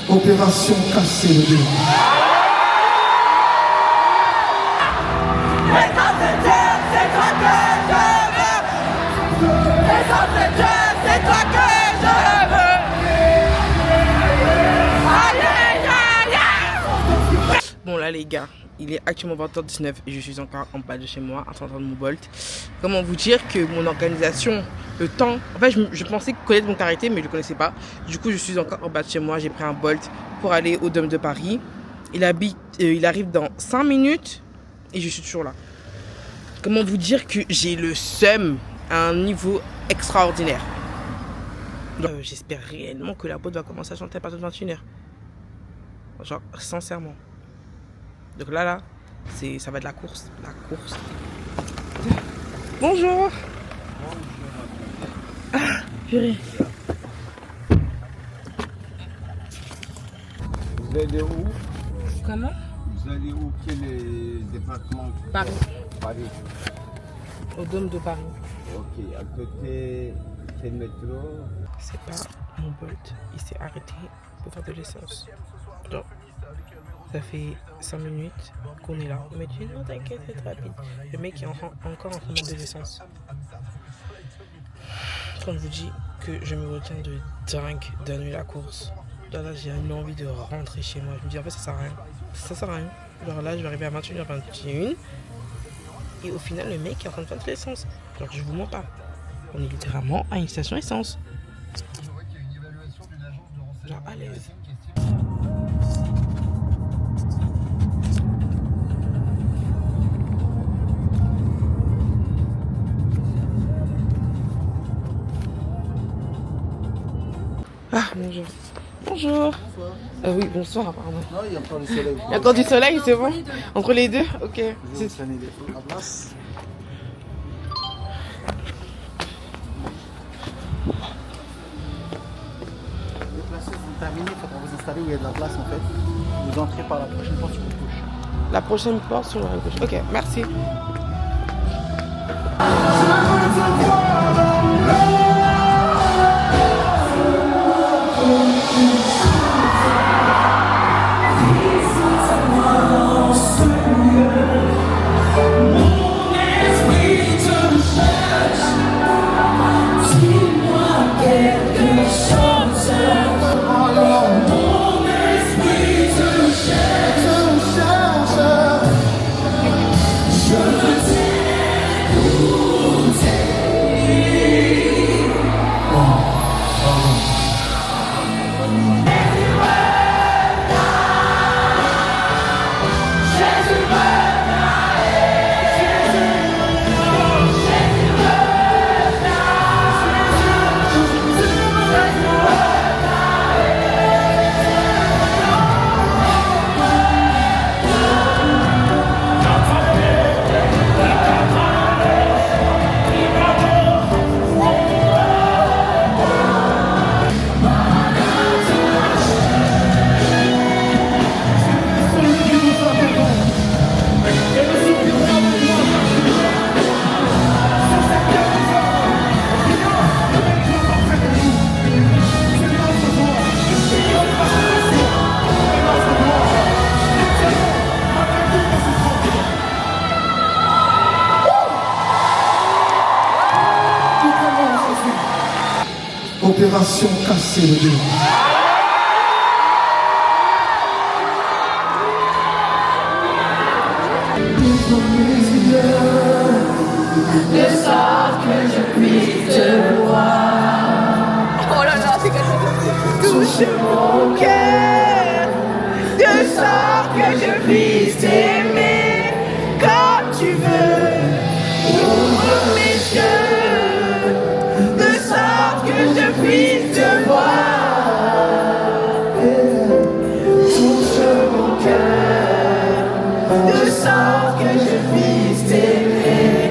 Opération casser le dé. Bon là les gars, il est actuellement 20h19 et je suis encore en bas de chez moi en train de mon Bolt. Comment vous dire que mon organisation, le temps, en fait je pensais connaître mon caractère mais je ne le connaissais pas. Du coup je suis encore en bas de chez moi, j'ai pris un Bolt pour aller au Dôme de Paris. Il arrive dans 5 minutes et je suis toujours là. Comment vous dire que j'ai le seum à un niveau extraordinaire. J'espère réellement que la boîte va commencer à chanter à partir de 21h. Genre sincèrement. Donc là, ça va être la course. Bonjour. Ah, purée. Vous allez où? Comment? Vous allez où? Quel département? Paris. Paris. Au Dôme de Paris. Ok, à côté, quel métro? C'est pas mon Bolt. Il s'est arrêté pour faire de l'essence. Donc, ça fait 5 minutes qu'on est là. Il m'a dit non, t'inquiète, c'est rapide. Le mec est encore en train de mettre de l'essence. Quand je vous dis que je me retiens de dingue d'annuler la course. Là, j'ai une envie de rentrer chez moi. Je me dis en fait, ça sert à rien. Ça sert à rien. Genre là, je vais arriver à 21h21. Et au final, le mec est en train de faire de l'essence. Genre, je vous mens pas. On est littéralement à une station essence. Genre, à l'aise. Ah, bonjour. Bonjour. Bonsoir. Oui, bonsoir, pardon. Non, il y a encore du soleil. Il y a encore du soleil, c'est bon? Entre les deux? Ok. Vous allez traîner la place. Les places sont terminées, il faudra vous installer où il y a de la place en fait. Vous entrez par la prochaine porte sur votre gauche. La prochaine porte sur la rive gauche. Ok, merci. Opération casser le dé. De sorte que je puisse te voir. Oh là là, c'est quelque chose. Touche mon cœur. De sorte que je puisse t'aimer comme tu veux. Ouvre mes yeux. De sorte que je puisse te voir. Touche mon cœur. De sorte que je puisse t'aimer.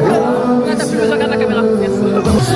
Là, t'as plus besoin de regarder la caméra. Merci.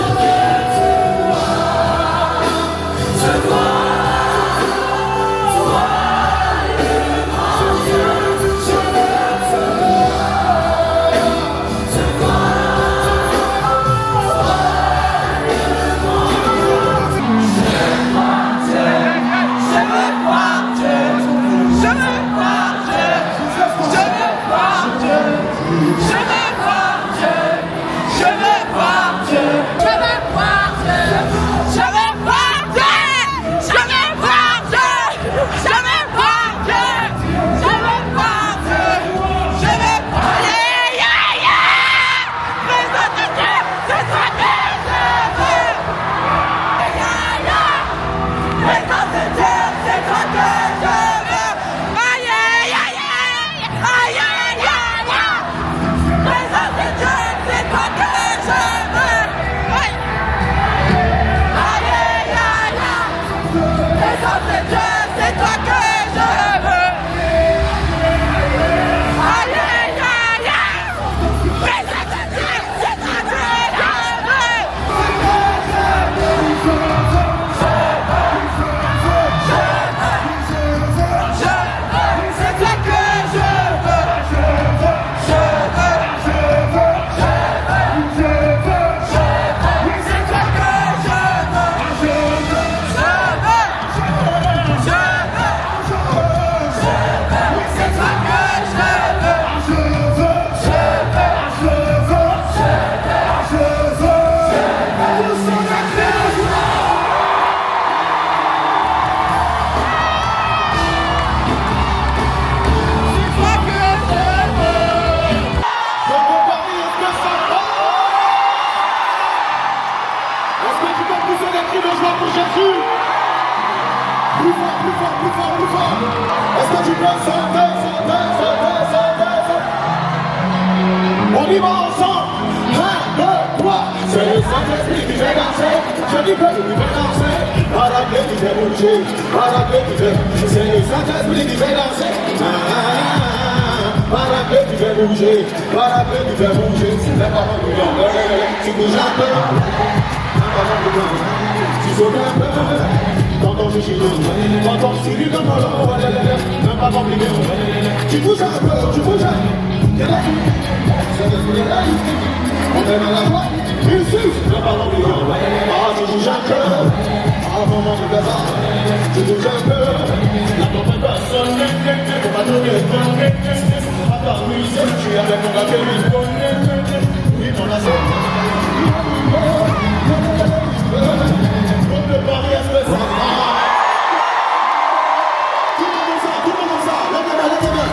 plus fort, plus fort, plus fort, plus fort. Est-ce que tu peux sauter, sauter, sauter, sauter, sauter? On y va ensemble. 1, 2, 3. C'est le Saint-Esprit qui fait danser. Je dis que lui fait danser. Par la clé qui fait bouger. Par la clé qui fait. C'est le Saint-Esprit qui fait danser. Par la clé qui fait bouger. Par la clé qui fait bouger. C'est la parole de Dieu. Tu bouges un peu. Tu sautes un peu. Quand on joue chez nous, quand on se dit comme on même pas compliqué. Tu bouges un peu, tu bouges un peu. On est dans la voie, ici, même pas compliqué. Ah, tu bouges un peu. Ah, moment de bébé, tu bouges un peu. La pompe personne, faut pas tourner. Faut pas t'amuser, je suis avec mon gars qui lui. Oui, mon assaut. Le pari est fait ça. Tout le monde ça, tout le monde ça. Levez bien.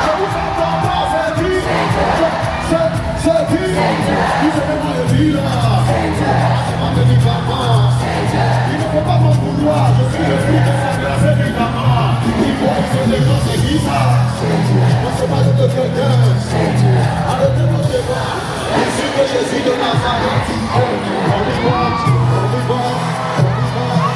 Je vous fais entendre, c'est qui? C'est qui? Vous savez pas le dire là. C'est pas médicament. Il ne faut pas m'en vouloir. Je suis le fruit de sa grâce évidemment. Il faut que les gens c'est qui ça? On se parle de quelqu'un. Arrêtez vos débats. Ici que Jésus de Nazareth. On y va, on y va, on y va.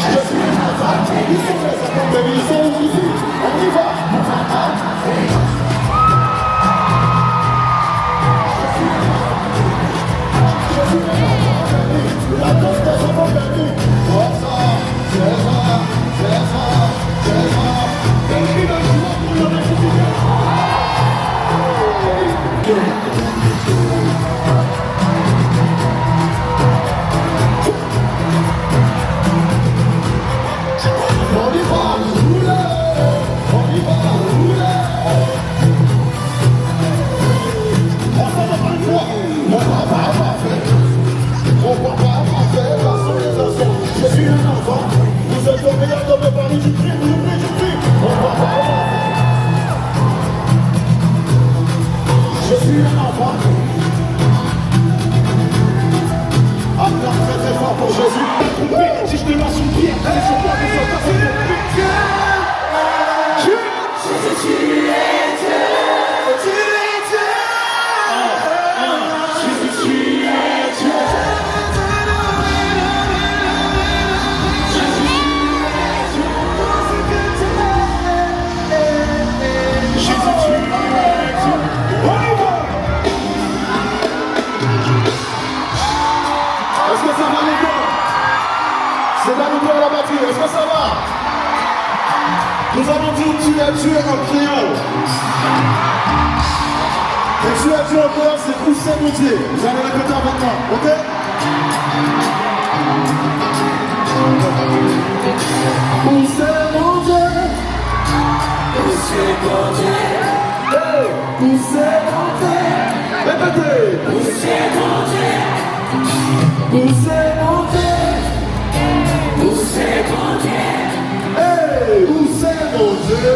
Je suis le Nazareth. Ils sont les accompagnés, ils sont ici. On y va. La danse des enfants bénis. C'est ça, c'est ça, c'est ça, c'est ça. Et qui va jouer pour le ressusciter? On y va, rouler. On y va, rouler. On s'en va pas une fois. On va pas faire. On va pas faire la sonorisation. Je suis un enfant. Vous êtes le meilleur de mes paris. Je crie, je crie. On va pas faire. Je suis un enfant. Applaudis très très fort pour Jésus. Si je te lance une pierre, tu es sur toi, mais ça c'est mon Dieu. Jésus, tu es Dieu. Tu es Dieu. Jésus, tu es Dieu. Est-ce que ça va les gars? C'est là le à la batterie, est-ce que ça va? Nous avons dit tu es Dieu en créole. Et tu es Dieu en créole, c'est où c'est mon Dieu. Vous allez répéter avec moi, ok? Où c'est mon Dieu? Où c'est mon Dieu? Hey! Où c'est mon Dieu? Répétez! Où c'est mon Dieu? Où c'est mon Dieu? Où c'est mon Dieu? Hey! Où c'est mon Dieu?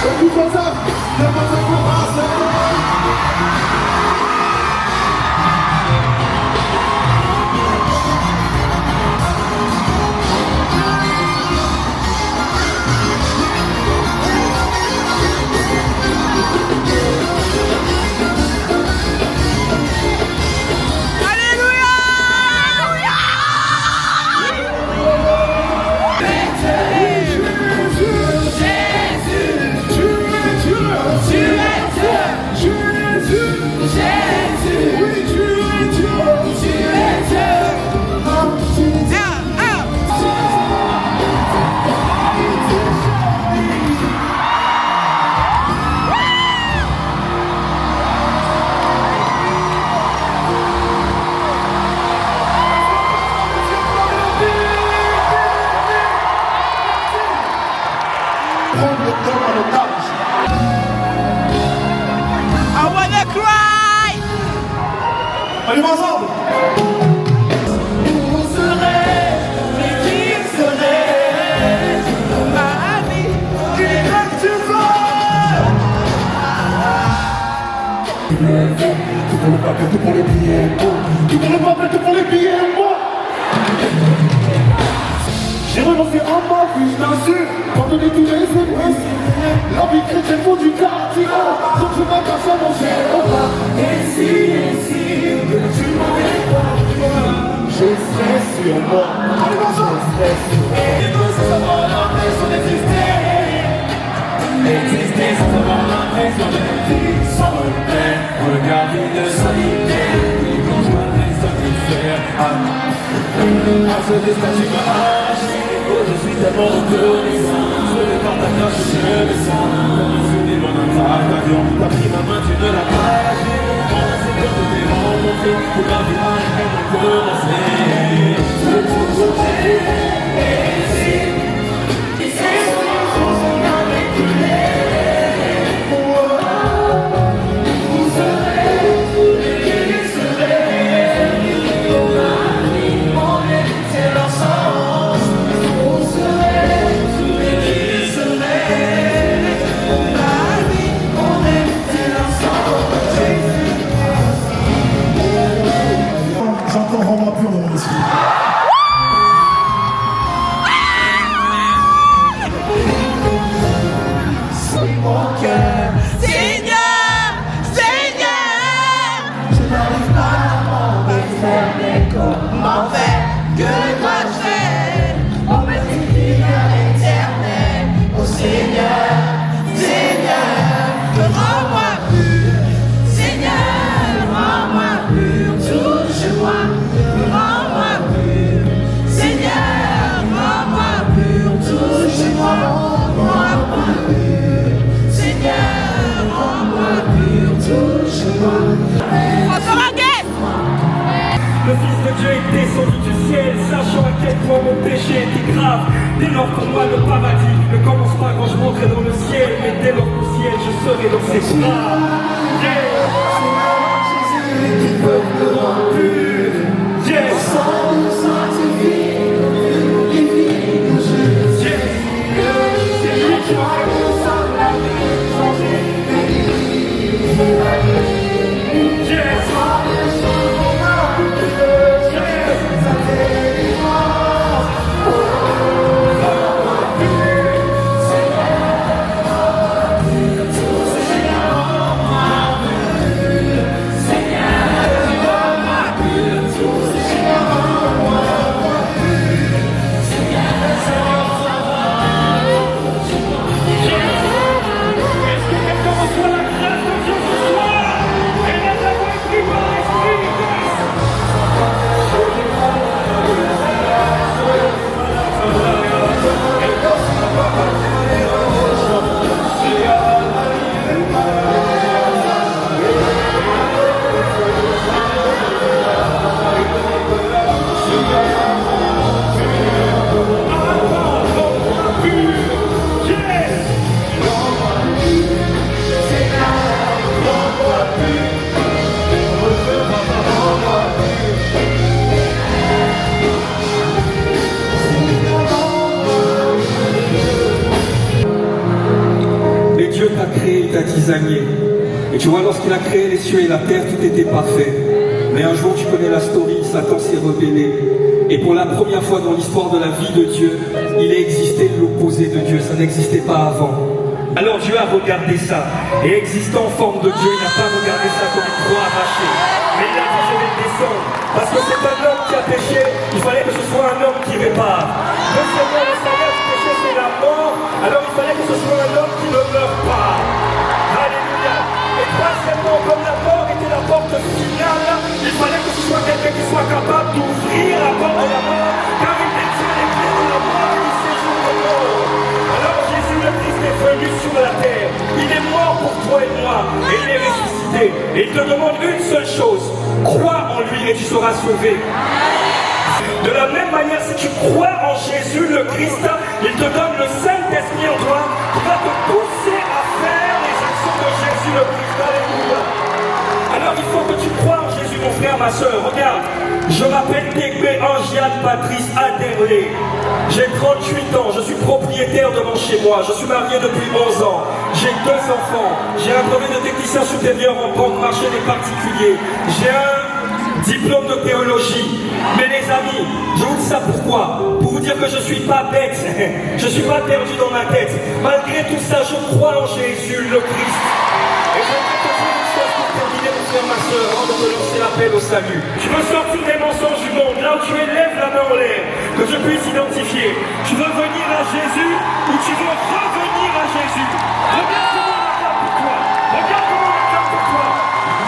Et tout comme ça, le monde commence. On y va ensemble. Où serait, mais qui serait ma vie? ne pas que pour les billets, il ne pas que pour les billets, moi. J'ai renoncé à ma vie, bien sûr, pardonner tous les ennemis. La vie chrétienne pour du quartier, donc je m'attache à mon zéro. Et si, que tu m'enlèves pas, je serai sur moi. Je serai sur moi. Et tout ça, ça va l'impression d'exister. Exister sans avoir l'impression de vivre sans repère. Regard de solitaire, les conjoints restent indifférents. À ce destin tu m'as arraché. Oh, je suis tellement reconnaissant. Je ne partage pas, je me sens comme un souvenir dans un sac d'avion. T'as pris ma main, tu ne l'as pas lâché. C'est comme je t'ai rencontré. Pour la vie, elle m'a commencé. Je vais toujours t'aider. J'entends vraiment plus dans mon esprit. C'est mon cœur. Seigneur, Seigneur, Je n'arrive pas à m'en défaire, mais comment faire? Que dois-je faire? Pour me sentir éternel. Oh Seigneur, Seigneur, rends-moi pur. Seigneur, rends-moi pur. Touche-moi, rends-moi pur. Seigneur, rends-moi pur. Touche-moi, rends-moi pur. Seigneur, rends-moi pur. Touche-moi. encore un guest. Le Fils de Dieu est descendu du ciel, sachant à quel point mon péché était grave. Dès lors pour moi le paradis ne commence pas quand je monterai dans le ciel, mais dès lors qu'au ciel je serai dans ses bras. Qui peut me rendre pur. Yes, Sans nous sanctifie, les vies que je yes, c'est lui qui m'a fait. Yes, Mais Dieu t'a créé, t'a designé. Et tu vois, lorsqu'il a créé les cieux et la terre, tout était parfait. Mais un jour, tu connais la story, Satan s'est rebellé. Et pour la première fois dans l'histoire de la vie de Dieu, il a existé l'opposé de Dieu. Ça n'existait pas avant. Alors Dieu a regardé ça. Et existant en forme de Dieu, il n'a pas regardé ça comme une croix arrachée. Mais il a dit, je vais descendre. Parce que c'est un homme qui a péché. Il fallait que ce soit un homme qui répare. Deuxièmement, le salaire du péché, c'est la mort. Alors il fallait que ce soit un homme qui ne meurt pas. Alléluia. Et troisièmement, comme la mort était la porte finale, il fallait que ce soit quelqu'un qui soit capable d'ouvrir la porte de la mort, car il détient les clés de la mort et du séjour de mort. Alors Jésus le Christ est venu sur la terre. Il est mort pour toi et moi, et il est ressuscité. Et il te demande une seule chose: crois en lui et tu seras sauvé. De la même manière, si tu crois en Jésus le Christ, il te donne le Saint-Esprit en toi qui va te pousser à faire les actions de Jésus le Christ. Alléluia. Alors il faut que tu crois en Jésus, mon frère, ma soeur. Regarde, Je m'appelle Tekbe Angiane Patrice Aderlé. J'ai 38 ans, je suis propriétaire devant chez moi. Je suis marié depuis 11 ans. J'ai 2 enfants. J'ai un brevet de technicien supérieur en banque marché des particuliers. J'ai un diplôme de théologie. Mais les amis, je vous dis ça pourquoi? Pour vous dire que je suis pas bête. Je suis pas perdu dans ma tête. Malgré tout ça, je crois en Jésus, le Christ. Et j'aimerais te dire une chose pour terminer, mon frère, ma soeur, avant de te lancer l'appel au salut. Tu veux sortir des mensonges du monde, là où tu es, lève la main en l'air, que je puisse identifier. Tu veux venir à Jésus ou tu veux revenir à Jésus? Regarde comment on acclame pour toi. Regarde comment on acclame pour toi.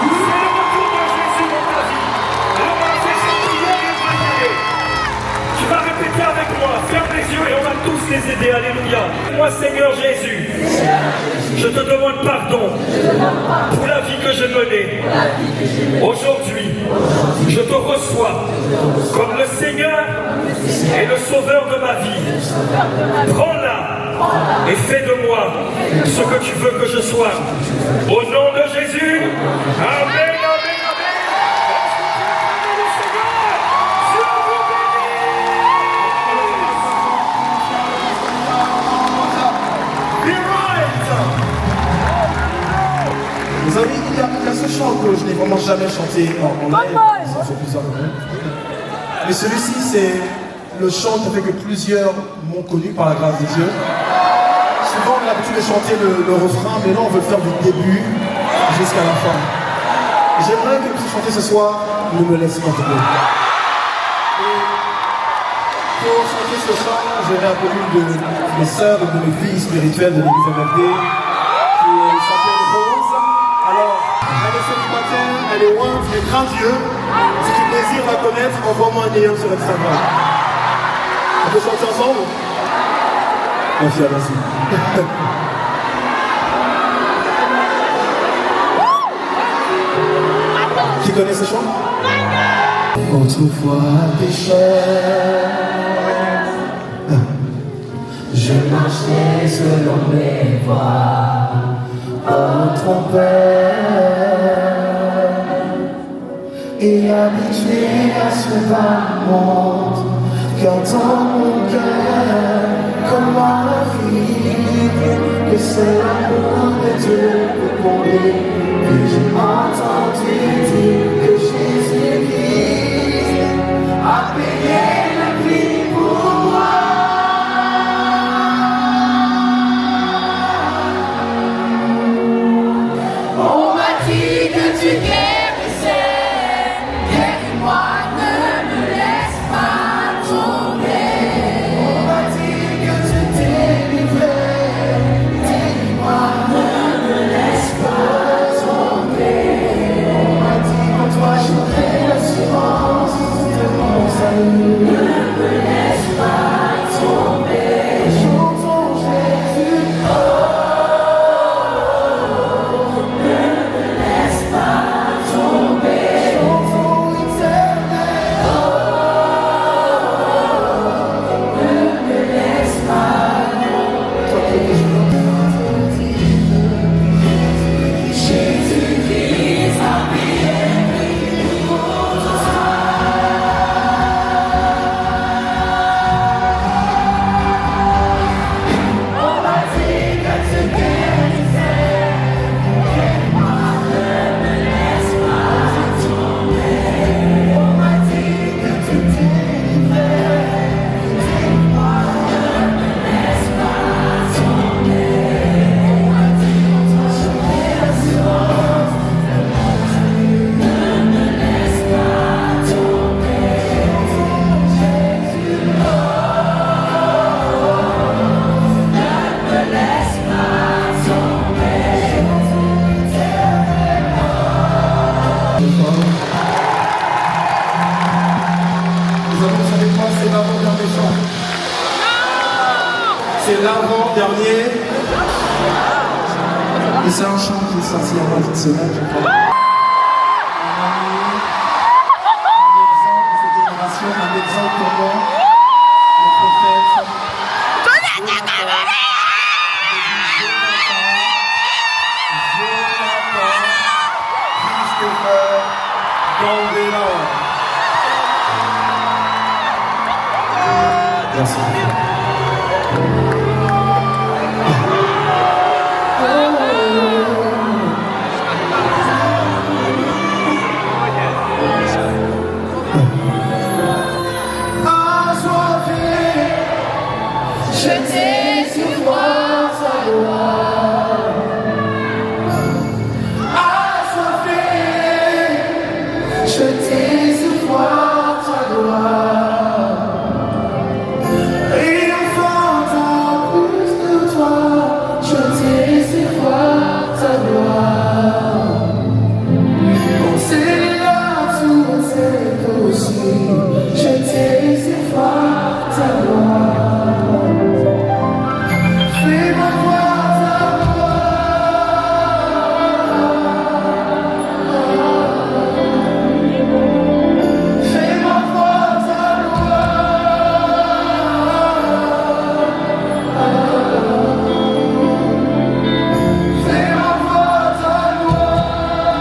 C'est le retour de Jésus dans ta vie. Alors on va faire cette prière et on va y aller. Tu vas répéter avec moi, ferme les yeux et on va tous les aider, alléluia. Moi Seigneur Jésus, je te demande pardon pour la vie que j'ai menée. Aujourd'hui, je te reçois comme le Seigneur et le Sauveur de ma vie. Prends-la et fais de moi ce que tu veux que je sois. Au nom de Jésus, Amen. Mes amis, il y a ce chant que je n'ai vraiment jamais chanté en live, ça fait plusieurs années. Mais celui-ci, c'est le chant qui fait que plusieurs m'ont connu par la grâce de Dieu. Souvent, on a l'habitude de chanter le refrain, mais là, on veut le faire du début jusqu'à la fin. J'aimerais que vous chantiez ce soir, ne me laisse pas tomber. Et pour chanter ce chant, j'ai appelé une de mes sœurs, une de mes filles spirituelles de l'église MFD, qui s'appelle Rose. Alors, elle est célibataire, elle est loin, elle craint Dieu. Si tu désires la connaître, envoie-moi un DM sur Instagram. On peut chanter ensemble? Merci, merci. Qui connaît ce chant? Autrefois pécheur, je marchais selon mes voies, au trompeur, et habitué à ce bas monde, qu'entend mon cœur, comme un vide, que c'est l'amour de Dieu pour combler, que j'ai entendu dire que Jésus-Christ a payé le prix pour moi. On m'a dit que tu guérissais, guéris-moi, ne me laisse pas tomber. On m'a dit que tu délivrais, Guéris-moi, ne me laisse pas tomber. on m'a dit que toi j'aurais l'assurance de mon salut. Ne me laisse pas tomber. Chantons Jésus, chantons éternel. Toi qui es Jésus-Christ a payé pour toi. On m'a dit que tu guérissais, guéris-moi, ne me laisse pas tomber. On m'a dit que tu délivrais, guéris-moi, ne me laisse pas tomber. On m'a dit que toi j'aurais l'assurance de mon salut, ne me laisse pas tomber. Jésus, ne me laisse pas tomber. Vous savez quoi? C'est l'avant-dernier chant. C'est l'avant-dernier. Et c'est un chant qui est sorti il y a moins d'une semaine, je crois. Un exemple de cette génération, un exemple pour moi. Le prophète. Jonathan Christopher Gambetta. Merci. Je t'ai su voir sa gloire. Assoiffé, je t'ai su voir ta gloire. Et enfant plus de toi, je t'ai su voir ta gloire. Quand c'est là tout c'est possible, je t'ai su voir ta gloire. Fais-moi voir ta gloire. Fais-moi voir ta gloire. Fais-moi voir ta gloire. Fais-moi voir ta gloire.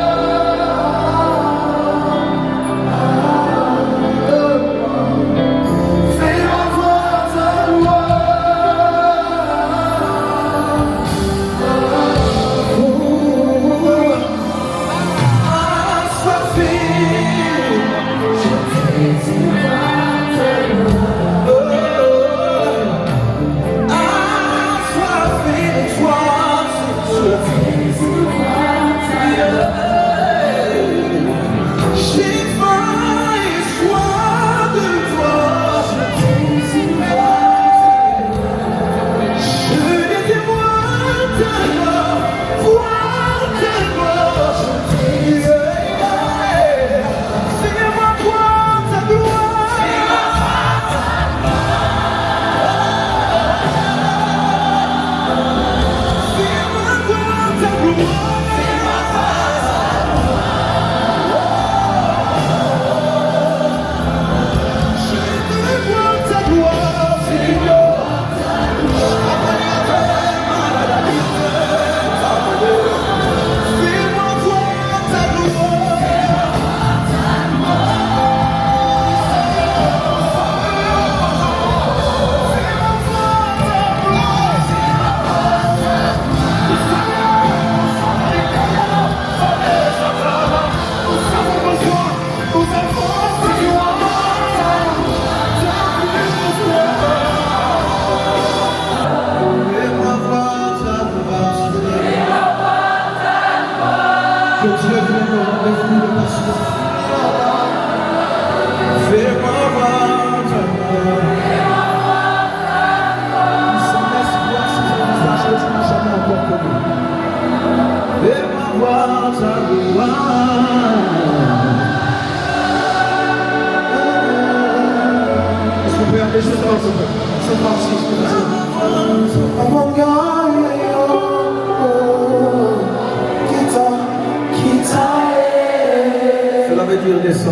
Cela veut dire descends.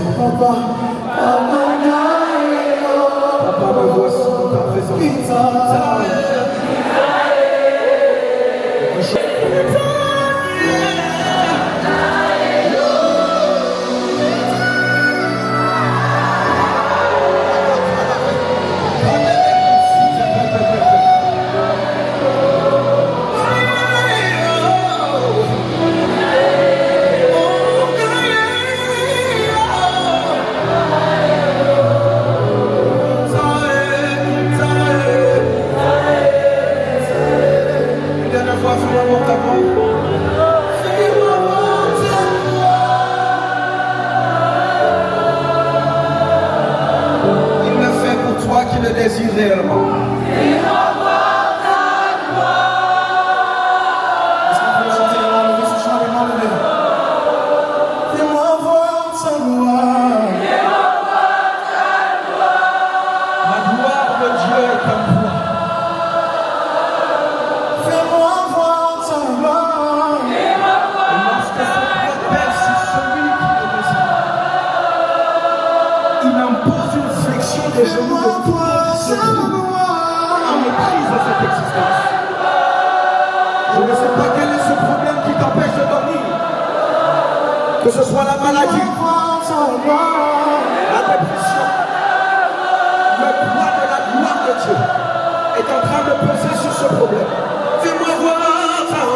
Papa, me voici dans ta présence. Il le fait pour toi qui le désires réellement. Que ce soit la maladie, la dépression, le poids de la douleur. gloire de Dieu est en train de poser sur ce problème. Fais-moi voir ta main.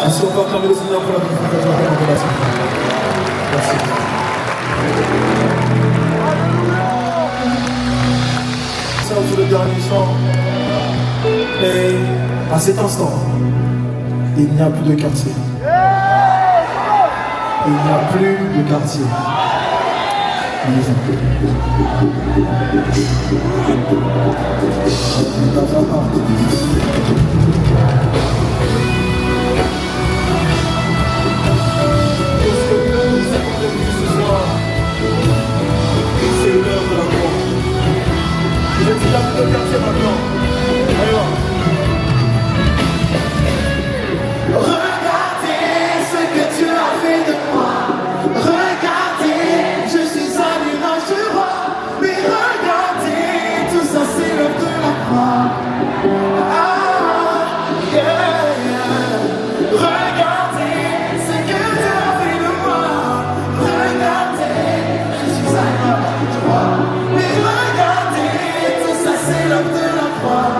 Est-ce qu'on peut acclamer le Seigneur pour la vie de Dieu? Merci. Sur le dernier chant. Et à cet instant, il n'y a plus de quartier. Il n'y a plus de quartier. C'est l'heure de la mort. Je dis il n'y a plus de quartier maintenant. Allez, va. Regardez ce que Dieu a fait de moi. Regardez, je suis à l'image du roi. Mais regardez, tout ça c'est l'œuvre de la croix. Ah, yeah, yeah. Regardez ce que Dieu a fait de moi. Regardez, je suis à l'image du roi. Mais regardez, tout ça c'est l'œuvre de la croix.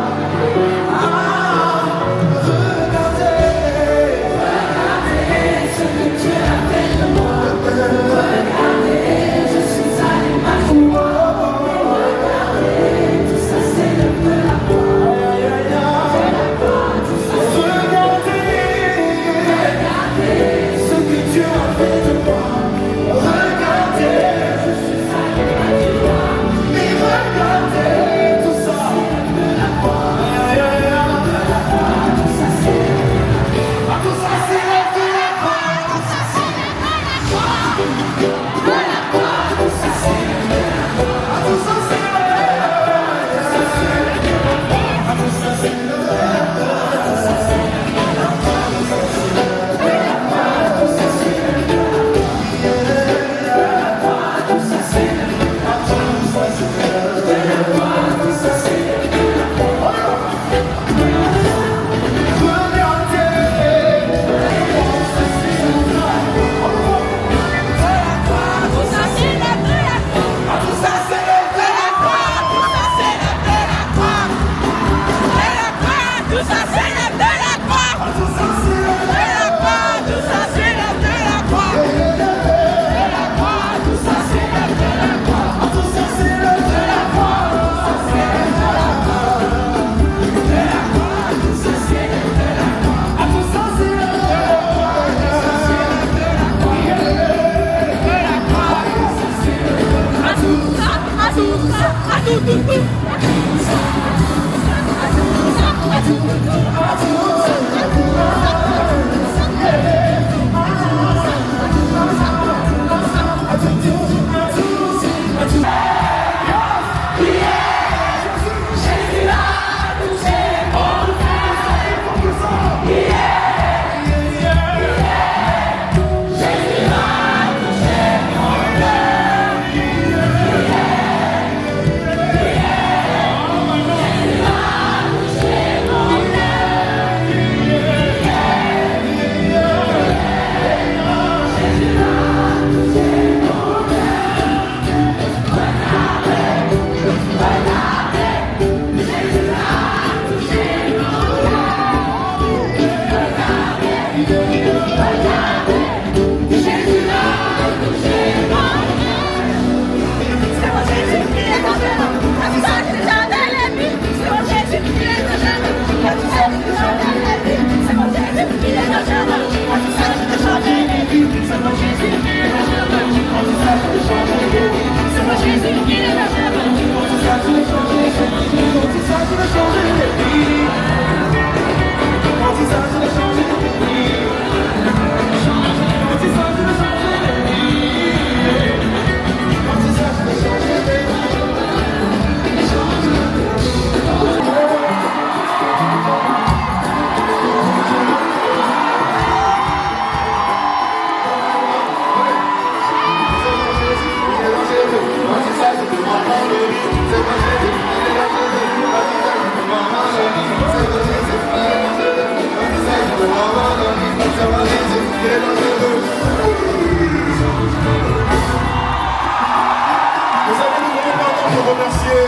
pour remercier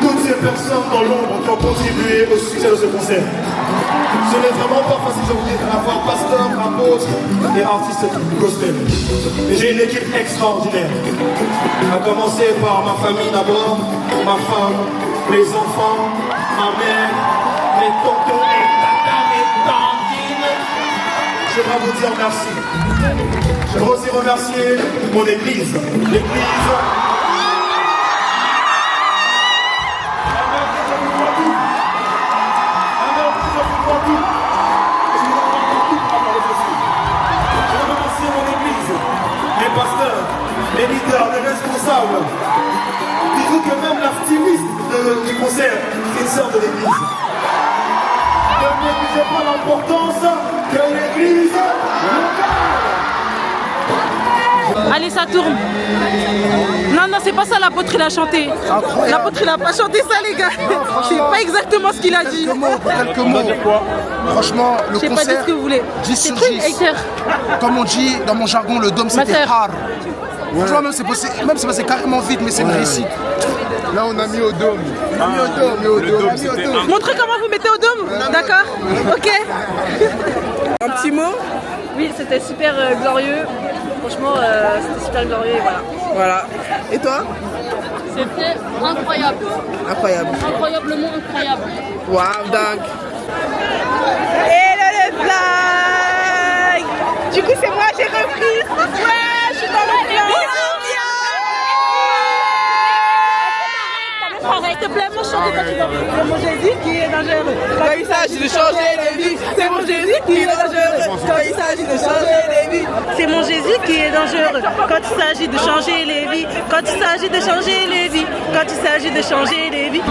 toutes ces personnes dans l'ombre qui ont contribué au succès de ce concert. Ce n'est vraiment pas facile, je vous dis, à la fois pasteur, apôtre et artiste gospel. Et j'ai une équipe extraordinaire. À commencer par ma famille d'abord, ma femme, les enfants, ma mère, mes tontons, mes tatas, mes tantines. Je vais vous dire merci. Je veux aussi remercier mon église. L'église. Les leaders, les responsables. Dites-vous que même la styliste du concert, c'est une sœur de l'église. Ne négligez pas l'importance que l'église locale. Allez, ça tourne. Non, non, c'est pas ça l'apôtre, il a chanté. L'apôtre, il a pas chanté ça, les gars. C'est pas exactement ce qu'il a dit. Quelques mots. Franchement, le Je sais pas concert, ce que vous voulez. 10 C'est sur très 10. hater. Comme on dit dans mon jargon, le dôme c'était sœur. rare. Tu vois, même c'est passé carrément vite, mais c'est une réussite. Là, on a mis au dôme. Montrez comment vous mettez au dôme. D'accord. Ok. Un petit mot? Oui, c'était super glorieux. Franchement, c'était super glorieux et voilà. Voilà. Et toi? C'était incroyable. Incroyable. Incroyablement incroyable. Waouh, dingue. Et le flag. Du coup, c'est moi, j'ai repris. Ouais, je suis dans le plan. S'il te plaît, moi je chante quand tu vas. C'est mon Jésus qui est dangereux. Quand il s'agit de changer les vies, c'est mon Jésus qui est dangereux. Quand il s'agit de changer les vies, C'est mon Jésus qui est dangereux. Quand il s'agit de changer les vies. Quand il s'agit de changer les vies. Quand il s'agit de changer les vies.